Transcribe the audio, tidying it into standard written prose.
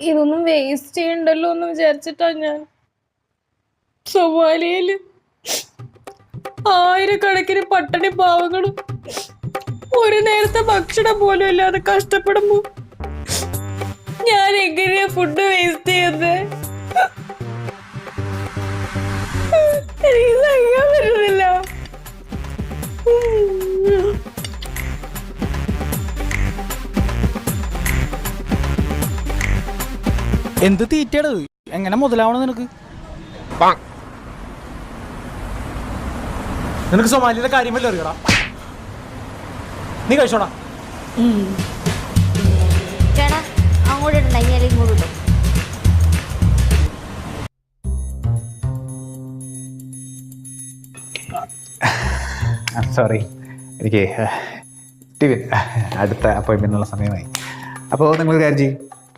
ഇതൊന്നും വേസ്റ്റ് ചെയ്യണ്ടല്ലോ എന്ന് വിചാരിച്ചിട്ടാ ഞാൻ. സൊമാലിയയില് ആയിരക്കണക്കിന് പട്ടിണി പാവങ്ങളും ഒരു നേരത്തെ ഭക്ഷണം പോലും ഇല്ലാതെ കഷ്ടപ്പെടുമ്പോ ഞാൻ എങ്ങനെയാ ഫുഡ് വേസ്റ്റ് ചെയ്യുന്നത്? എനിക്ക് സഹിക്കാൻ പറ്റുന്നില്ല. എന്ത് തീറ്റയാണ്? എങ്ങനെ മുതലാവണം നിനക്ക്? നിനക്ക് സൊമാലിയുടെ കാര്യം വല്ല അറിയടാ? നീ കഴിച്ചോടാ. ചേട്ടാ അങ്ങോട്ട് ഇട്ടുണ്ടെങ്കിൽ ഇങ്ങോട്ട് ഇട്ടു. സോറി, എനിക്ക് അടുത്ത അപ്പോയിൻമെൻറ്റിനുള്ള സമയമായി. അപ്പോൾ നിങ്ങൾ കാര്യം ചെയ്യും,